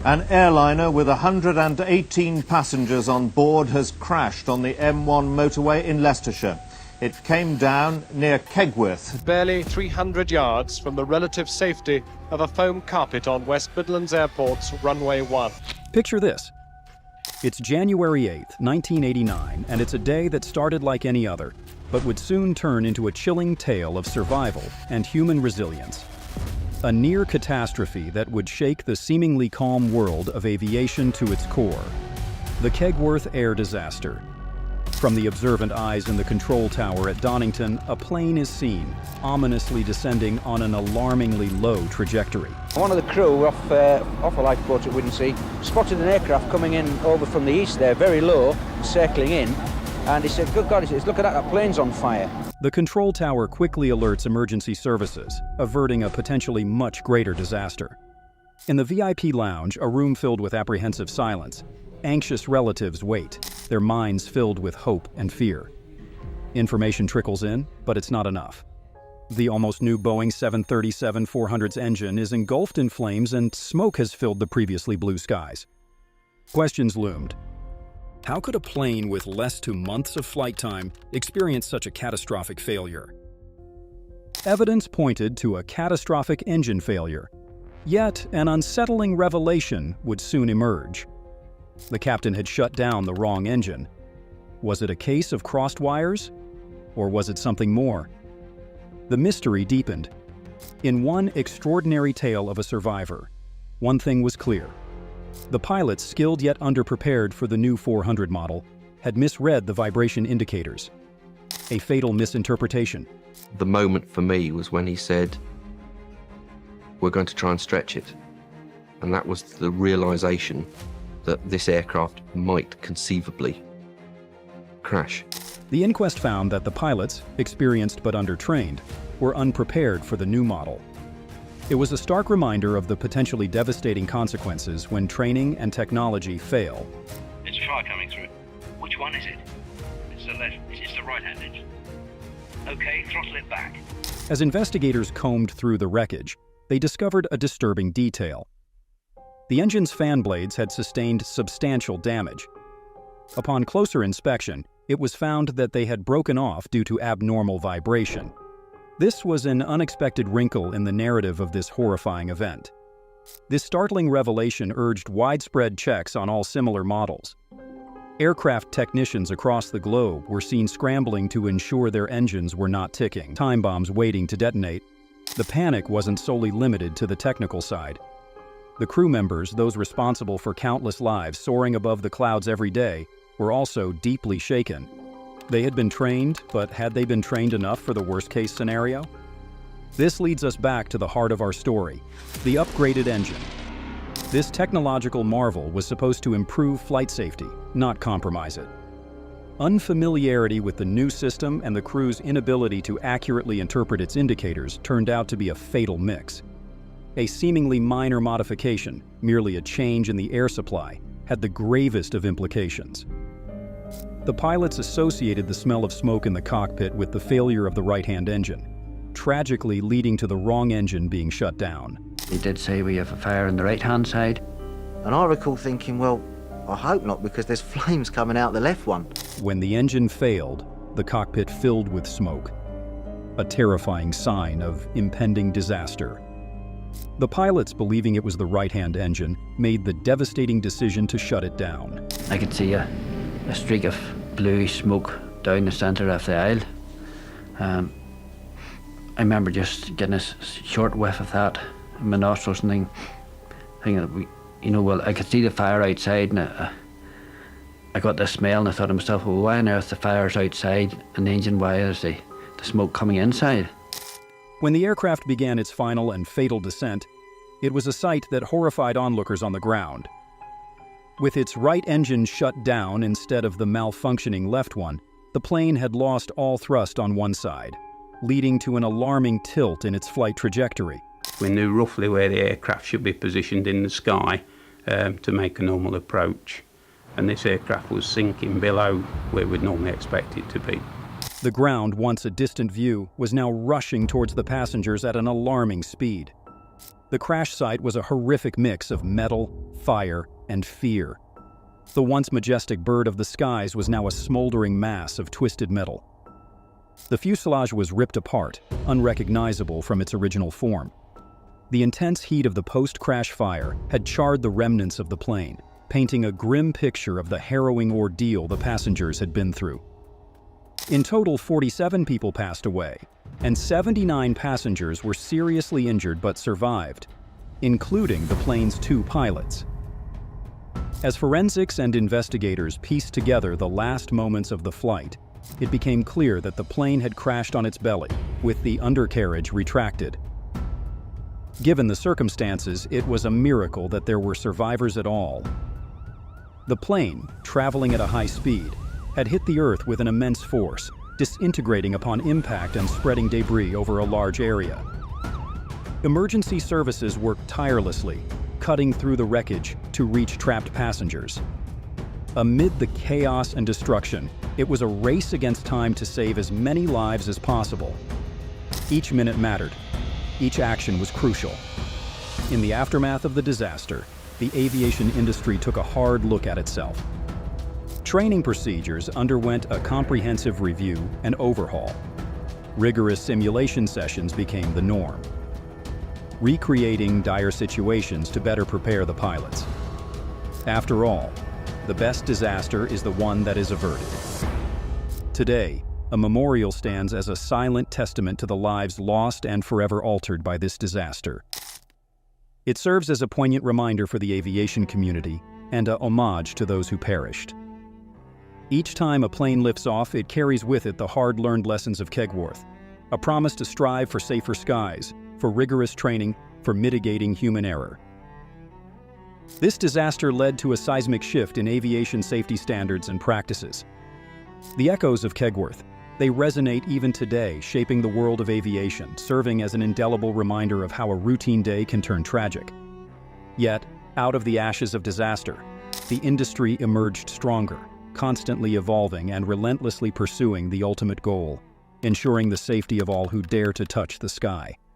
An airliner with 118 passengers on board has crashed on the M1 motorway in Leicestershire. It came down near Kegworth. Barely 300 yards from the relative safety of a foam carpet on West Midlands Airport's runway 1. Picture this. It's January 8th, 1989, and it's a day that started like any other, but would soon turn into a chilling tale of survival and human resilience. A near catastrophe that would shake the seemingly calm world of aviation to its core. The Kegworth Air Disaster. From the observant eyes in the control tower at Donington, a plane is seen, ominously descending on an alarmingly low trajectory. One of the crew off a lifeboat at Widdensea spotted an aircraft coming in over from the east there, very low, circling in, and he said, "Good God," he says, "look at that plane's on fire." The control tower quickly alerts emergency services, averting a potentially much greater disaster. In the VIP lounge, a room filled with apprehensive silence, anxious relatives wait, their minds filled with hope and fear. Information trickles in, but it's not enough. The almost new Boeing 737-400's engine is engulfed in flames and smoke has filled the previously blue skies. Questions loomed. How could a plane with less than months of flight time experience such a catastrophic failure? Evidence pointed to a catastrophic engine failure, yet an unsettling revelation would soon emerge. The captain had shut down the wrong engine. Was it a case of crossed wires? Or was it something more? The mystery deepened. In one extraordinary tale of a survivor, one thing was clear. The pilots, skilled yet underprepared for the new 400 model, had misread the vibration indicators. A fatal misinterpretation. The moment for me was when he said, "We're going to try and stretch it." And that was the realization that this aircraft might conceivably crash. The inquest found that the pilots, experienced but undertrained, were unprepared for the new model. It was a stark reminder of the potentially devastating consequences when training and technology fail. There's a fire coming through. Which one is it? It's the left. It's the right-hand engine. Okay, throttle it back. As investigators combed through the wreckage, they discovered a disturbing detail. The engine's fan blades had sustained substantial damage. Upon closer inspection, it was found that they had broken off due to abnormal vibration. This was an unexpected wrinkle in the narrative of this horrifying event. This startling revelation urged widespread checks on all similar models. Aircraft technicians across the globe were seen scrambling to ensure their engines were not ticking, time bombs waiting to detonate. The panic wasn't solely limited to the technical side. The crew members, those responsible for countless lives soaring above the clouds every day, were also deeply shaken. They had been trained, but had they been trained enough for the worst-case scenario? This leads us back to the heart of our story, the upgraded engine. This technological marvel was supposed to improve flight safety, not compromise it. Unfamiliarity with the new system and the crew's inability to accurately interpret its indicators turned out to be a fatal mix. A seemingly minor modification, merely a change in the air supply, had the gravest of implications. The pilots associated the smell of smoke in the cockpit with the failure of the right-hand engine, tragically leading to the wrong engine being shut down. He did say we have a fire on the right-hand side. And I recall thinking, well, I hope not, because there's flames coming out the left one. When the engine failed, the cockpit filled with smoke, a terrifying sign of impending disaster. The pilots, believing it was the right-hand engine, made the devastating decision to shut it down. I could see a streak of bluish smoke down the centre of the aisle. I remember just getting a short whiff of that in my nostrils and thinking that I could see the fire outside, and I got this smell, and I thought to myself, well, why on earth the fire's outside and the engine, why is the smoke coming inside? When the aircraft began its final and fatal descent, it was a sight that horrified onlookers on the ground. With its right engine shut down instead of the malfunctioning left one, the plane had lost all thrust on one side, leading to an alarming tilt in its flight trajectory. We knew roughly where the aircraft should be positioned in the sky to make a normal approach, and this aircraft was sinking below where we'd normally expect it to be. The ground, once a distant view, was now rushing towards the passengers at an alarming speed. The crash site was a horrific mix of metal, fire, and fear. The once majestic bird of the skies was now a smoldering mass of twisted metal. The fuselage was ripped apart, unrecognizable from its original form. The intense heat of the post-crash fire had charred the remnants of the plane, painting a grim picture of the harrowing ordeal the passengers had been through. In total, 47 people passed away, and 79 passengers were seriously injured but survived, including the plane's 2 pilots. As forensics and investigators pieced together the last moments of the flight, it became clear that the plane had crashed on its belly, with the undercarriage retracted. Given the circumstances, it was a miracle that there were survivors at all. The plane, traveling at a high speed, had hit the Earth with an immense force, disintegrating upon impact and spreading debris over a large area. Emergency services worked tirelessly, cutting through the wreckage to reach trapped passengers. Amid the chaos and destruction, it was a race against time to save as many lives as possible. Each minute mattered. Each action was crucial. In the aftermath of the disaster, the aviation industry took a hard look at itself. Training procedures underwent a comprehensive review and overhaul. Rigorous simulation sessions became the norm, recreating dire situations to better prepare the pilots. After all, the best disaster is the one that is averted. Today, a memorial stands as a silent testament to the lives lost and forever altered by this disaster. It serves as a poignant reminder for the aviation community and a homage to those who perished. Each time a plane lifts off, it carries with it the hard-learned lessons of Kegworth, a promise to strive for safer skies, for rigorous training, for mitigating human error. This disaster led to a seismic shift in aviation safety standards and practices. The echoes of Kegworth, they resonate even today, shaping the world of aviation, serving as an indelible reminder of how a routine day can turn tragic. Yet, out of the ashes of disaster, the industry emerged stronger, constantly evolving and relentlessly pursuing the ultimate goal, ensuring the safety of all who dare to touch the sky.